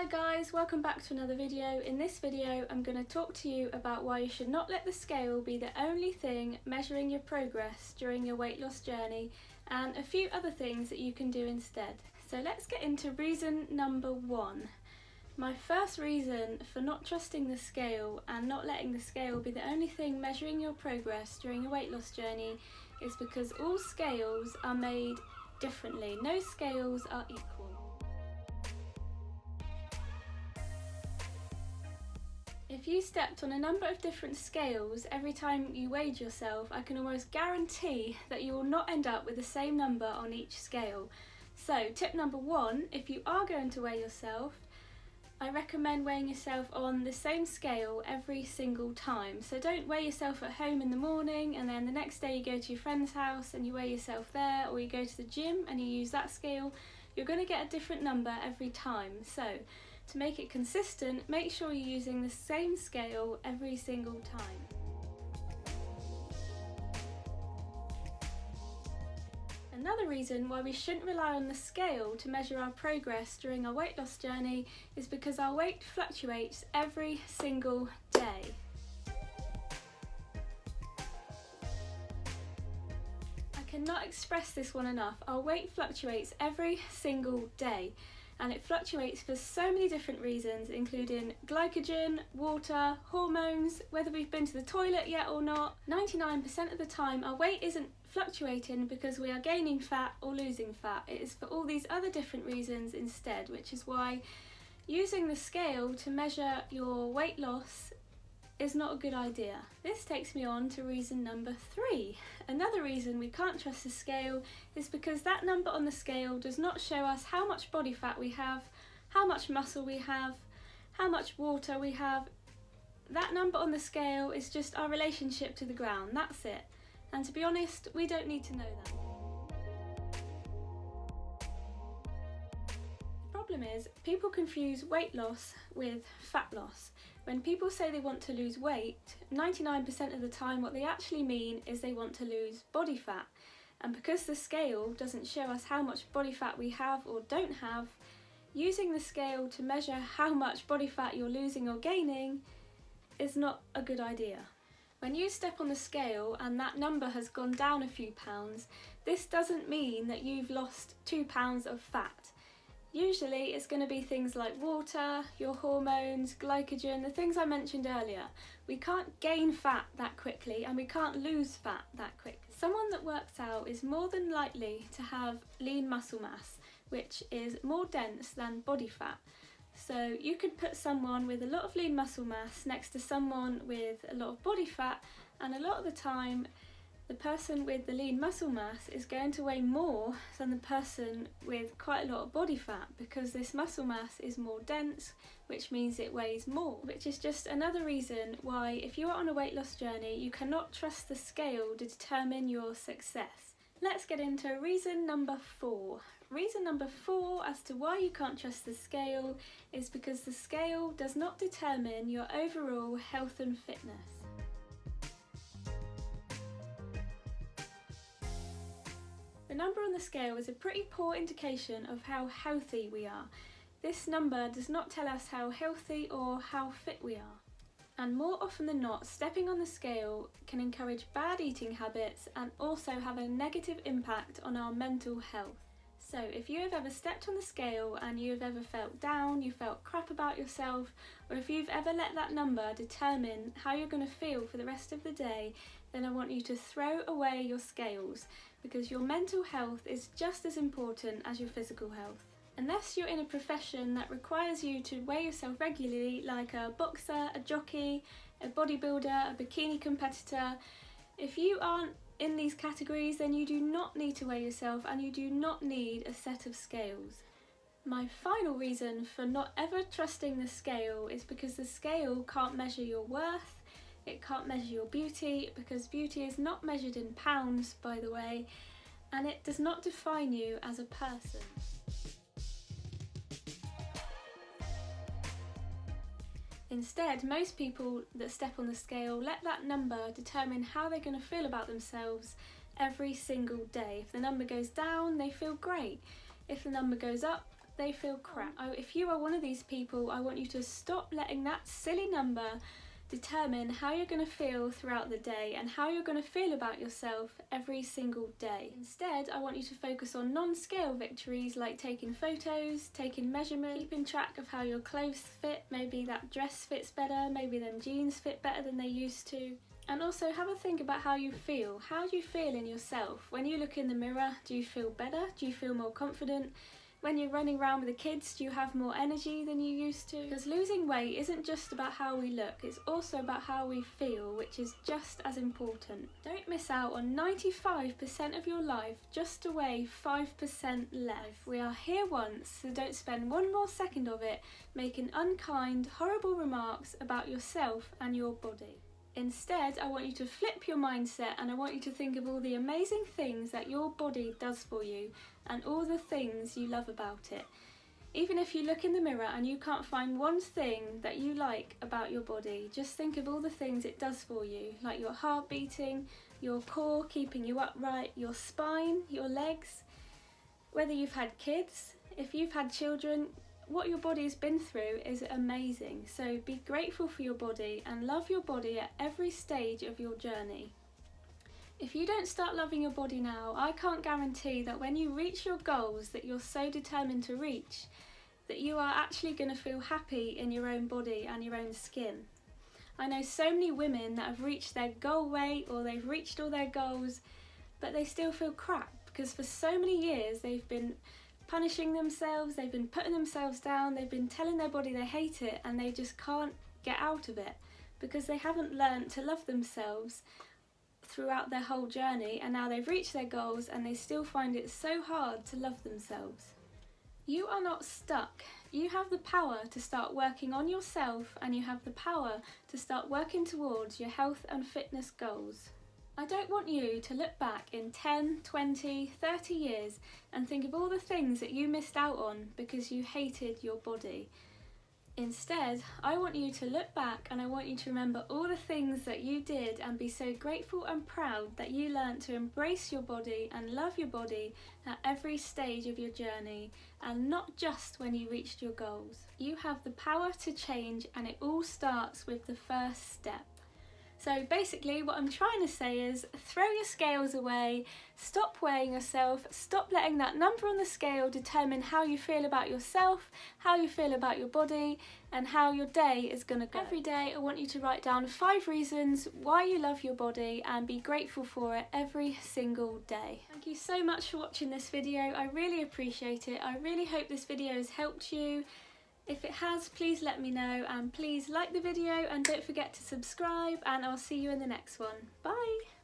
Hi guys, welcome back to another video. In this video I'm going to talk to you about why you should not let the scale be the only thing measuring your progress during your weight loss journey, and a few other things that you can do instead. So let's get into reason number one. My first reason for not trusting the scale and not letting the scale be the only thing measuring your progress during a weight loss journey is because all scales are made differently. No scales are equal. If you stepped on a number of different scales every time you weighed yourself, I can almost guarantee that you will not end up with the same number on each scale. So tip number one, if you are going to weigh yourself, I recommend weighing yourself on the same scale every single time. So don't weigh yourself at home in the morning and then the next day you go to your friend's house and you weigh yourself there, or you go to the gym and you use that scale. You're going to get a different number every time. So to make it consistent, make sure you're using the same scale every single time. Another reason why we shouldn't rely on the scale to measure our progress during our weight loss journey is because our weight fluctuates every single day. I cannot express this one enough. Our weight fluctuates every single day. And it fluctuates for so many different reasons, including glycogen, water, hormones, whether we've been to the toilet yet or not. 99% of the time our weight isn't fluctuating because we are gaining fat or losing fat. It is for all these other different reasons instead, which is why using the scale to measure your weight loss is not a good idea. This takes me on to reason number three. Another reason we can't trust the scale is because that number on the scale does not show us how much body fat we have, how much muscle we have, how much water we have. That number on the scale is just our relationship to the ground, that's it. And to be honest, we don't need to know that. The problem is, people confuse weight loss with fat loss. When people say they want to lose weight, 99% of the time what they actually mean is they want to lose body fat. And because the scale doesn't show us how much body fat we have or don't have, using the scale to measure how much body fat you're losing or gaining is not a good idea. When you step on the scale and that number has gone down a few pounds, this doesn't mean that you've lost 2 pounds of fat. Usually it's going to be things like water, your hormones, glycogen, the things I mentioned earlier. We can't gain fat that quickly and we can't lose fat that quickly. Someone that works out is more than likely to have lean muscle mass, which is more dense than body fat. So you could put someone with a lot of lean muscle mass next to someone with a lot of body fat, and a lot of the time the person with the lean muscle mass is going to weigh more than the person with quite a lot of body fat, because this muscle mass is more dense, which means it weighs more, which is just another reason why if you are on a weight loss journey you cannot trust the scale to determine your success. Let's get into reason number four. Reason number four as to why you can't trust the scale is because the scale does not determine your overall health and fitness. The number on the scale is a pretty poor indication of how healthy we are. This number does not tell us how healthy or how fit we are. And more often than not, stepping on the scale can encourage bad eating habits and also have a negative impact on our mental health. So if you have ever stepped on the scale and you have ever felt down, you felt crap about yourself, or if you've ever let that number determine how you're going to feel for the rest of the day, then I want you to throw away your scales, because your mental health is just as important as your physical health. Unless you're in a profession that requires you to weigh yourself regularly, like a boxer, a jockey, a bodybuilder, a bikini competitor, if you aren't in these categories, then you do not need to weigh yourself and you do not need a set of scales. My final reason for not ever trusting the scale is because the scale can't measure your worth, it can't measure your beauty, because beauty is not measured in pounds, by the way, and it does not define you as a person. Instead, most people that step on the scale let that number determine how they're going to feel about themselves every single day. If the number goes down, they feel great. If the number goes up, they feel crap. If you are one of these people, I want you to stop letting that silly number determine how you're going to feel throughout the day and how you're going to feel about yourself every single day. Instead, I want you to focus on non-scale victories like taking photos, taking measurements, keeping track of how your clothes fit. Maybe that dress fits better, maybe them jeans fit better than they used to. And also have a think about how you feel. How do you feel in yourself? When you look in the mirror, do you feel better? Do you feel more confident? When you're running around with the kids, do you have more energy than you used to? Because losing weight isn't just about how we look, it's also about how we feel, which is just as important. Don't miss out on 95% of your life just to weigh 5% less. We are here once, so don't spend one more second of it making unkind, horrible remarks about yourself and your body. Instead, I want you to flip your mindset and I want you to think of all the amazing things that your body does for you and all the things you love about it. Even if you look in the mirror and you can't find one thing that you like about your body, just think of all the things it does for you, like your heart beating, your core keeping you upright, your spine, your legs. Whether you've had kids, if you've had children, what your body has been through is amazing. So be grateful for your body and love your body at every stage of your journey. If you don't start loving your body now, I can't guarantee that when you reach your goals that you're so determined to reach, that you are actually going to feel happy in your own body and your own skin. I know so many women that have reached their goal weight or they've reached all their goals, but they still feel crap because for so many years they've been punishing themselves, they've been putting themselves down, they've been telling their body they hate it and they just can't get out of it because they haven't learned to love themselves throughout their whole journey, and now they've reached their goals and they still find it so hard to love themselves. You are not stuck. You have the power to start working on yourself and you have the power to start working towards your health and fitness goals. I don't want you to look back in 10, 20, 30 years and think of all the things that you missed out on because you hated your body. Instead, I want you to look back and I want you to remember all the things that you did and be so grateful and proud that you learned to embrace your body and love your body at every stage of your journey and not just when you reached your goals. You have the power to change and it all starts with the first step. So basically what I'm trying to say is throw your scales away, stop weighing yourself, stop letting that number on the scale determine how you feel about yourself, how you feel about your body and how your day is going to go. Every day I want you to write down 5 reasons why you love your body and be grateful for it every single day. Thank you so much for watching this video, I really appreciate it. I really hope this video has helped you. If it has, please let me know and please like the video and don't forget to subscribe and I'll see you in the next one. Bye!